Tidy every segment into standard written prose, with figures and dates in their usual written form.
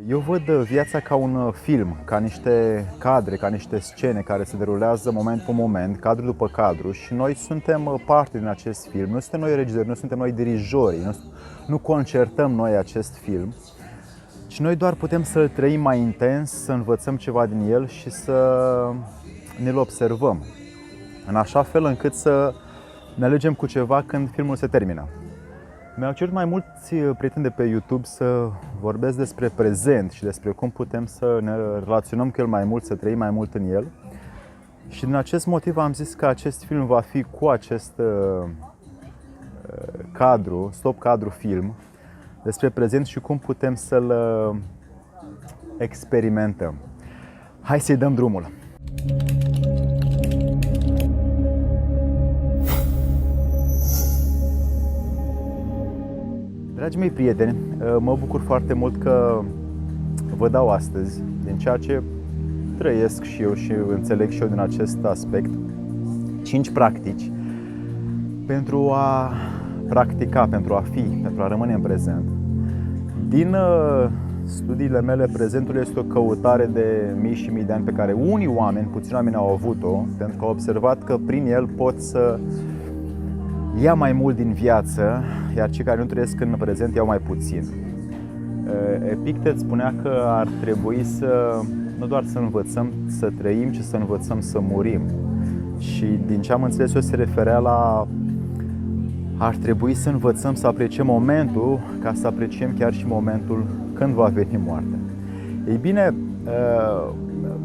Eu văd viața ca un film, ca niște cadre, ca niște scene care se derulează moment cu moment, cadru după cadru, și noi suntem parte din acest film. Nu suntem noi regizori, nu suntem noi dirijorii, nu concertăm noi acest film, ci noi doar putem să-l trăim mai intens, să învățăm ceva din el și să ne-l observăm, în așa fel încât să ne alegem cu ceva când filmul se termină. Mi-au cerut mai mulți prieteni de pe YouTube să vorbesc despre prezent și despre cum putem să ne relaționăm cu el mai mult, să trăim mai mult în el. Și din acest motiv am zis că acest film va fi cu acest cadru, stop cadru film, despre prezent și cum putem să-l experimentăm. Hai să-i dăm drumul! Dragii mei prieteni, mă bucur foarte mult că vă dau astăzi din ceea ce trăiesc și eu și înțeleg și eu din acest aspect 5 practici pentru a practica, pentru a rămâne în prezent. Din studiile mele, prezentul este o căutare de mii și mii de ani pe care unii oameni, puțini oameni au avut-o, pentru că au observat că prin el pot să ia mai mult din viață, iar cei care nu trăiesc în prezent iau mai puțin. Epictet spunea că ar trebui să nu doar să învățăm să trăim, ci să învățăm să murim. Și din ce am înțeles eu, se referea la ar trebui să învățăm să apreciem momentul, ca să apreciem chiar și momentul când va veni moartea. Ei bine,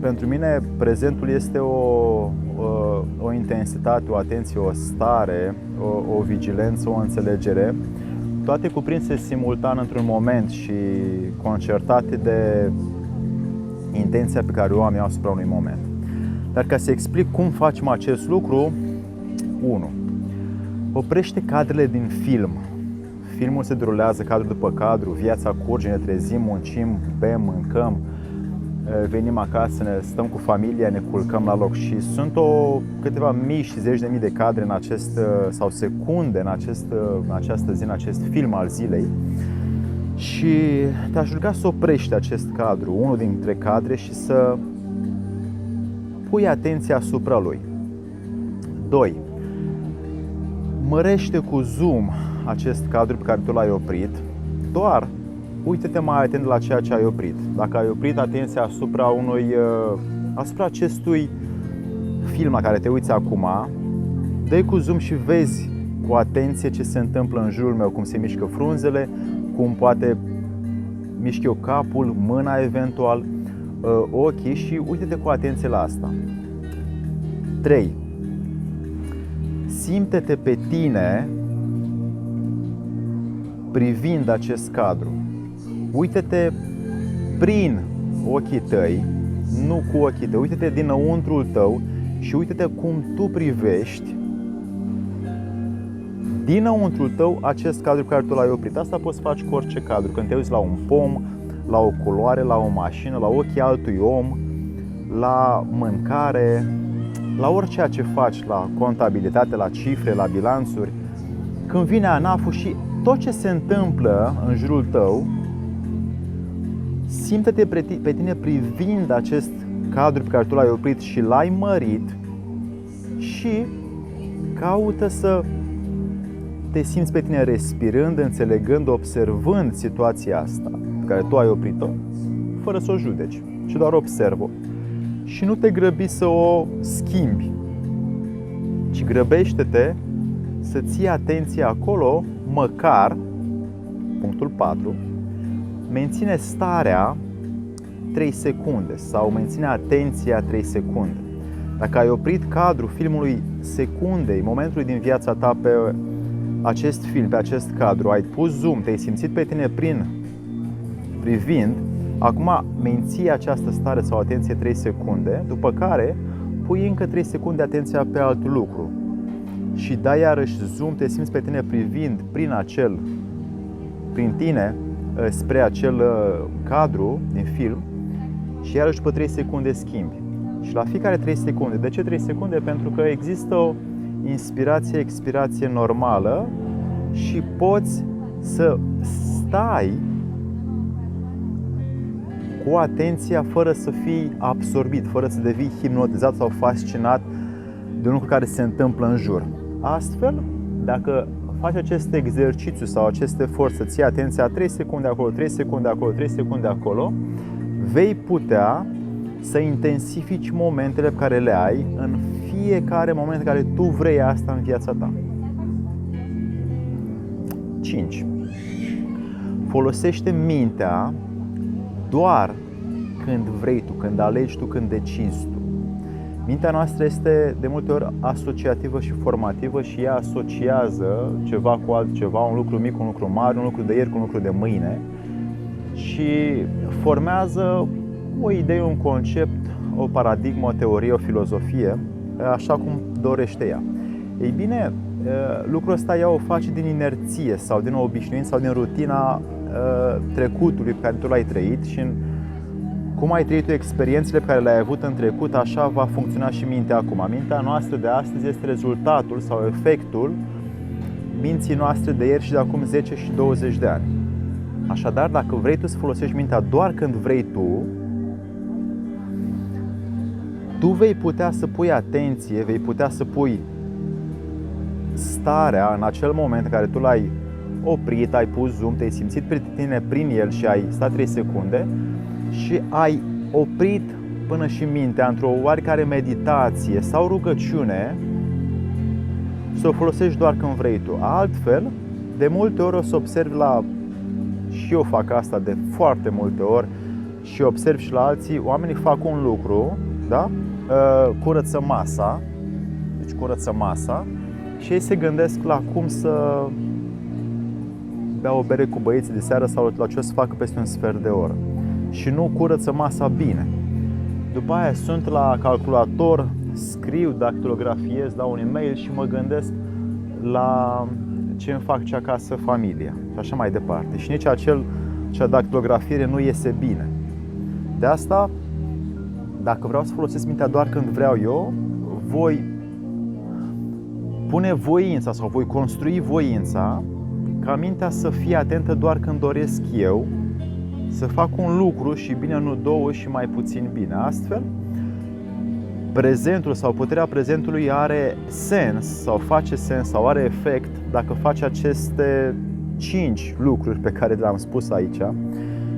pentru mine prezentul este o intensitate, o atenție, o stare, o vigilență, o înțelegere, toate cuprinse simultan într-un moment și concertate de intenția pe care o am eu asupra unui moment. Dar ca să explic cum facem acest lucru, 1. Oprește cadrele din film. Filmul se derulează cadru după cadru, viața curge, ne trezim, muncim, bem, mâncăm, venim acasă, ne stăm cu familia, ne culcăm la loc și sunt câteva mii și zeci de mii de cadre în acest, sau secunde în această zi, în acest film al zilei. Și te-aș ruga să oprești acest cadru, unul dintre cadre, și să pui atenția asupra lui. 2. Mărește cu zoom acest cadru pe care tu l-ai oprit. Doar uită-te mai atent la ceea ce ai oprit. Dacă ai oprit atenția asupra acestui film la care te uiți acum, dă-i cu zoom și vezi cu atenție ce se întâmplă în jurul meu, cum se mișcă frunzele, cum poate mișc eu capul, mâna eventual, ochii, și uite-te cu atenție la asta. 3. Simte-te pe tine privind acest cadru. Uită-te prin ochii tăi, nu cu ochii tăi. Uită-te dinăuntrul tău și uită-te cum tu privești dinăuntrul tău acest cadru pe care tu l-ai oprit. Asta poți face cu orice cadru. Când te uiți la un pom, la o culoare, la o mașină, la ochii altui om, la mâncare, la orice ce faci, la contabilitate, la cifre, la bilanțuri. Când vine ANAF-ul și tot ce se întâmplă în jurul tău, simte-te pe tine privind acest cadru pe care tu l-ai oprit și l-ai mărit și caută să te simți pe tine respirând, înțelegând, observând situația asta pe care tu ai oprit-o, fără să o judeci, ci doar observă. Și nu te grăbi să o schimbi, ci grăbește-te să ții atenția acolo, măcar, punctul 4, menține starea 3 secunde sau menține atenția 3 secunde. Dacă ai oprit cadrul filmului secundei, momentului din viața ta pe acest film, pe acest cadru, ai pus zoom, te-ai simțit pe tine privind, acum menții această stare sau atenție 3 secunde, după care pui încă 3 secunde atenția pe alt lucru și dai iarăși zoom, te simți pe tine privind prin tine spre acel cadru din film și iarăși după 3 secunde schimbi. Și la fiecare 3 secunde. De ce 3 secunde? Pentru că există o inspirație-expirație normală și poți să stai cu atenția fără să fii absorbit, fără să devii hipnotizat sau fascinat de un lucru care se întâmplă în jur. Astfel, dacă faci acest exercițiu sau acest efort să ții atenția 3 secunde acolo, 3 secunde acolo, 3 secunde acolo, vei putea să intensifici momentele pe care le ai în fiecare moment în care tu vrei asta în viața ta. 5. Folosește mintea doar când vrei tu, când alegi tu, când decizi tu. Mintea noastră este de multe ori asociativă și formativă și ea asociază ceva cu altceva, un lucru mic cu un lucru mare, un lucru de ieri cu un lucru de mâine și formează o idee, un concept, o paradigmă, o teorie, o filozofie, așa cum dorește ea. Ei bine, lucrul ăsta ea o face din inerție sau din obișnuință sau din rutina trecutului pe care tu l-ai trăit și cum ai trăit tu experiențele pe care le-ai avut în trecut, așa va funcționa și mintea acum. Mintea noastră de astăzi este rezultatul sau efectul minții noastre de ieri și de acum 10 și 20 de ani. Așadar, dacă vrei tu să folosești mintea doar când vrei tu vei putea să pui atenție, vei putea să pui starea în acel moment în care tu l-ai oprit, ai pus zoom, te-ai simțit pe tine prin el și ai stat 3 secunde și ai oprit până și mintea într-o oarecare meditație sau rugăciune, să o folosești doar când vrei tu. Altfel, de multe ori o să observi și eu fac asta de foarte multe ori și observ și la alții, oamenii fac un lucru, da? Curăță masa, deci curăță masa și ei se gândesc la cum să bea o bere cu băieții de seară sau la ce o să facă peste un sfert de oră și nu curăță masa bine. După aia sunt la calculator, scriu, dactilografiez, dau un e-mail și mă gândesc la ce îmi fac ce acasă familia și așa mai departe. Și nici acea dactilografiere nu iese bine. De asta, dacă vreau să folosesc mintea doar când vreau eu, voi pune voința sau voi construi voința ca mintea să fie atentă doar când doresc eu să fac un lucru și bine nu două și mai puțin bine. Astfel, prezentul sau puterea prezentului are sens sau face sens sau are efect dacă faci aceste 5 lucruri pe care le-am spus aici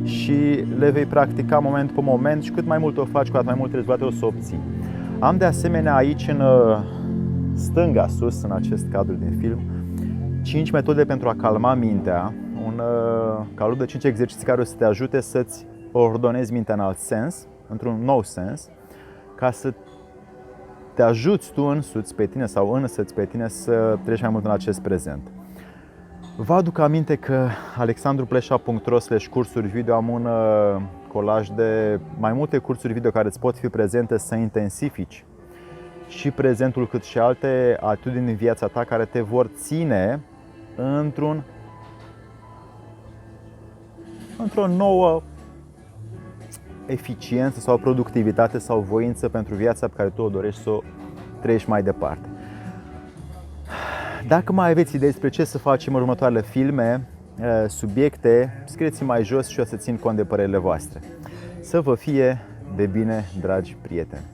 și le vei practica moment pe moment și cât mai mult o faci, cu atât mai multe rezultate o să obții. Am de asemenea aici în stânga sus, în acest cadru din film, 5 metode pentru a calma mintea, un calup de 5 exerciții care o să te ajute să-ți ordonezi mintea în alt sens, într-un nou sens, ca să te ajuți tu însuți pe tine sau însăți pe tine să treci mai mult în acest prezent. Vă aduc aminte că alexandruplesa.ro/cursuri video am un colaj de mai multe cursuri video care îți pot fi prezente să intensifici și prezentul cât și alte atitudini în viața ta care te vor ține într-o nouă eficiență sau productivitate sau voință pentru viața pe care tu o dorești să o trăiești mai departe. Dacă mai aveți idei despre ce să facem în următoarele filme, subiecte, scrieți-mi mai jos și o să țin cont de părerile voastre. Să vă fie de bine, dragi prieteni!